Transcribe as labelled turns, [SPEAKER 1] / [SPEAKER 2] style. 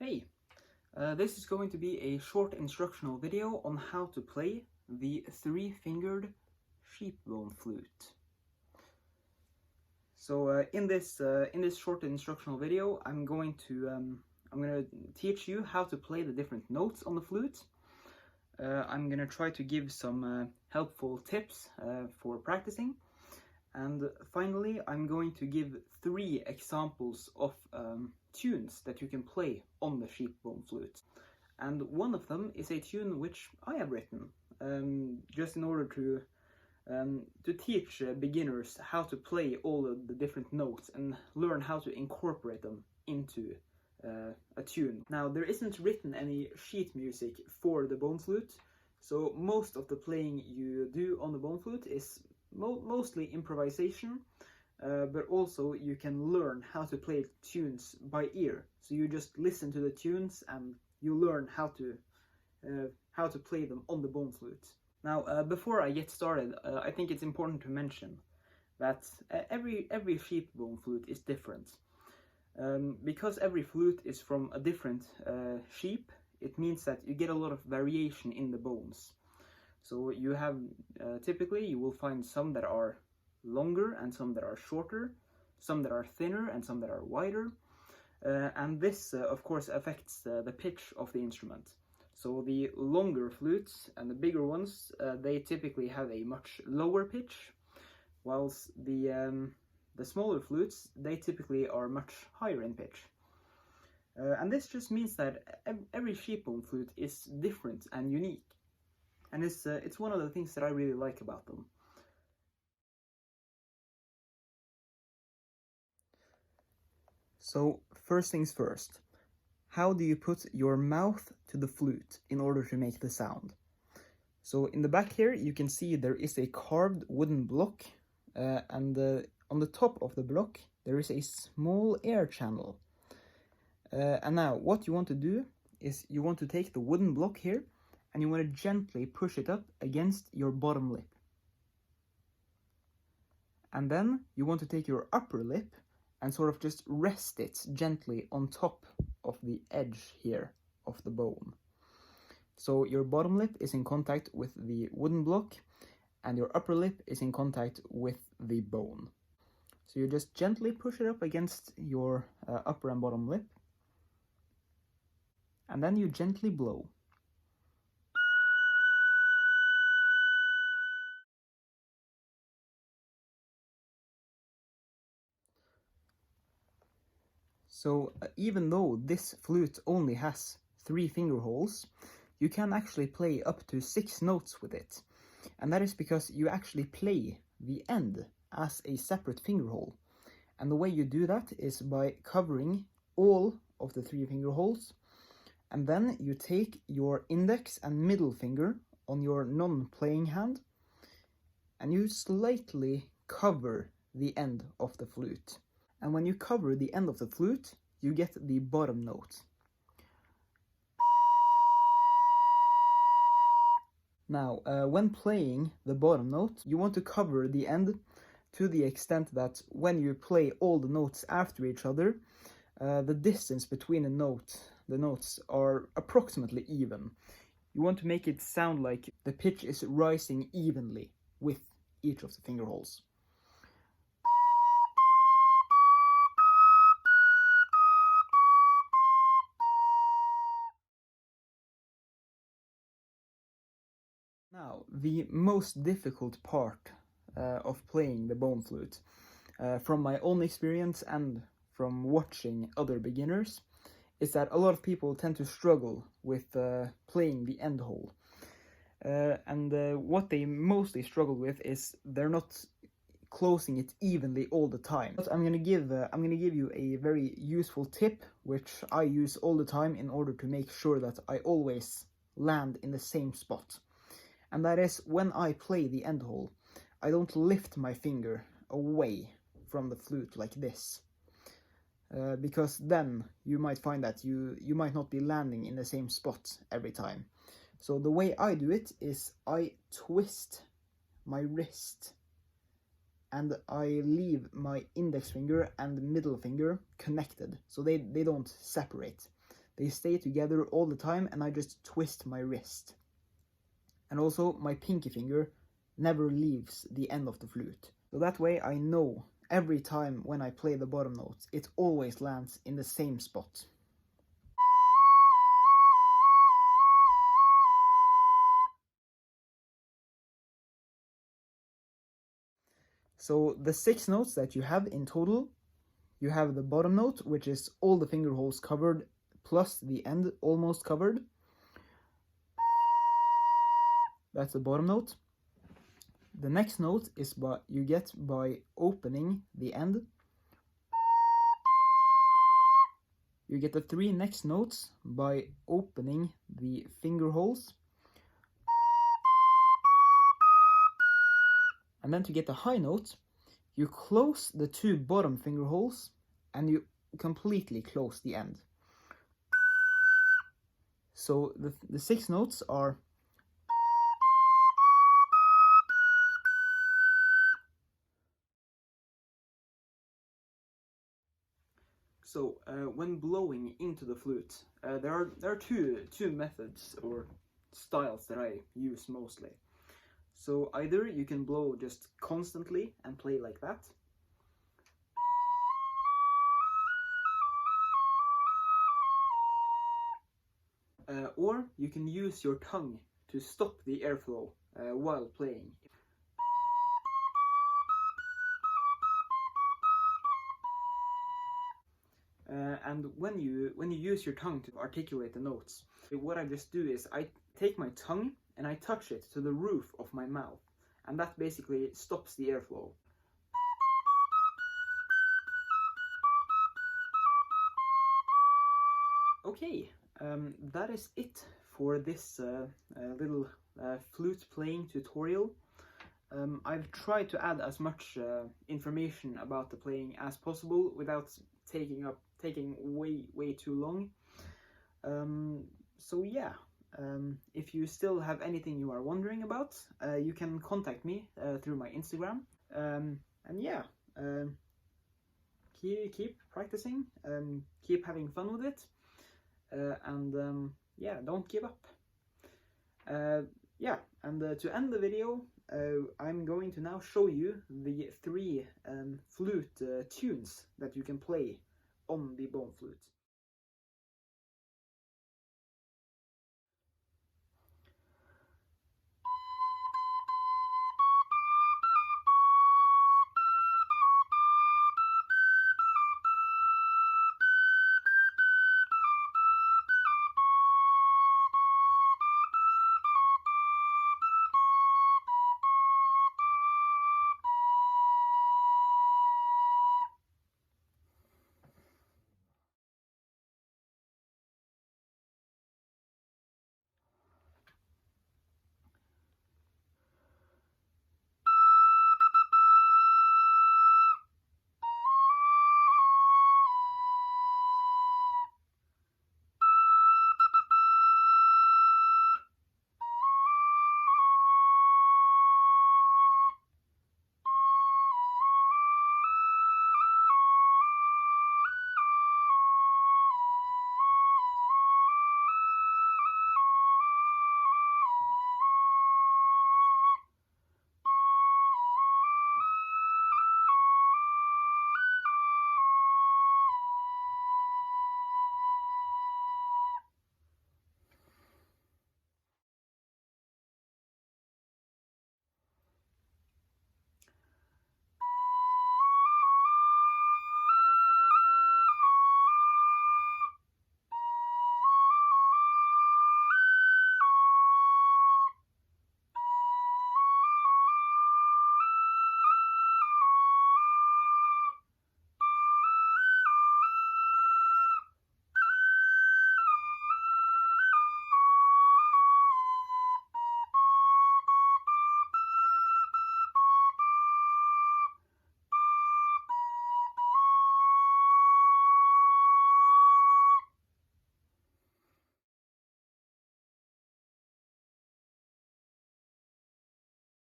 [SPEAKER 1] Hey, this is going to be a short instructional video on how to play the three-fingered sheepbone flute. So in this short instructional video, I'm going to teach you how to play the different notes on the flute. I'm going to try to give some helpful tips for practicing. And finally, I'm going to give 3 examples of tunes that you can play on the sheepbone flute. And one of them is a tune which I have written, just in order to teach beginners how to play all of the different notes and learn how to incorporate them into a tune. Now, there isn't written any sheet music for the bone flute, so most of the playing you do on the bone flute is mostly improvisation, but also you can learn how to play tunes by ear. So you just listen to the tunes and you learn how to play them on the bone flute. Now, before I get started, I think it's important to mention that every sheepbone flute is different. Because every flute is from a different sheep, it means that you get a lot of variation in the bones. So you have, typically you will find some that are longer and some that are shorter, some that are thinner and some that are wider. And this, of course, affects the pitch of the instrument. So the longer flutes and the bigger ones, they typically have a much lower pitch, whilst the smaller flutes, they typically are much higher in pitch. And this just means that every sheepbone flute is different and unique. And it's one of the things that I really like about them. So first things first, how do you put your mouth to the flute in order to make the sound? So in the back here you can see there is a carved wooden block, and on the top of the block there is a small air channel. And now what you want to do is you want to take the wooden block here and you want to gently push it up against your bottom lip. And then you want to take your upper lip and sort of just rest it gently on top of the edge here of the bone. So your bottom lip is in contact with the wooden block and your upper lip is in contact with the bone. So you just gently push it up against your upper and bottom lip, and then you gently blow. So even though this flute only has 3 finger holes, you can actually play up to 6 notes with it. And that is because you actually play the end as a separate finger hole. And the way you do that is by covering all of the 3 finger holes, and then you take your index and middle finger on your non-playing hand and you slightly cover the end of the flute. And when you cover the end of the flute, you get the bottom note. Now, when playing the bottom note, you want to cover the end to the extent that when you play all the notes after each other, the distance between the notes are approximately even. You want to make it sound like the pitch is rising evenly with each of the finger holes. Now, the most difficult part of playing the bone flute, from my own experience and from watching other beginners, is that a lot of people tend to struggle with playing the end hole. And what they mostly struggle with is they're not closing it evenly all the time. But I'm gonna give you a very useful tip, which I use all the time in order to make sure that I always land in the same spot. And that is, when I play the end hole, I don't lift my finger away from the flute like this. Because then you might find that you might not be landing in the same spot every time. So the way I do it is I twist my wrist and I leave my index finger and middle finger connected, so they don't separate. They stay together all the time and I just twist my wrist. And also my pinky finger never leaves the end of the flute. So that way I know every time when I play the bottom note, it always lands in the same spot. So the 6 notes that you have in total, you have the bottom note, which is all the finger holes covered, plus the end almost covered. That's the bottom note. The next note is you get by opening the end. You get the 3 next notes by opening the finger holes. And then to get the high note, you close the 2 bottom finger holes and you completely close the end. So the 6 notes are So when blowing into the flute, there are two methods or styles that I use mostly. So either you can blow just constantly and play like that, or you can use your tongue to stop the airflow while playing. And when you use your tongue to articulate the notes, what I just do is I take my tongue and I touch it to the roof of my mouth, and that basically stops the airflow. Okay, that is it for this little flute playing tutorial. I've tried to add as much information about the playing as possible without taking way too long. So yeah, if you still have anything you are wondering about, you can contact me through my Instagram. And yeah, keep practicing, keep having fun with it, and yeah, don't give up. Yeah, and to end the video, I'm going to now show you the 3 flute tunes that you can play on the bone flute.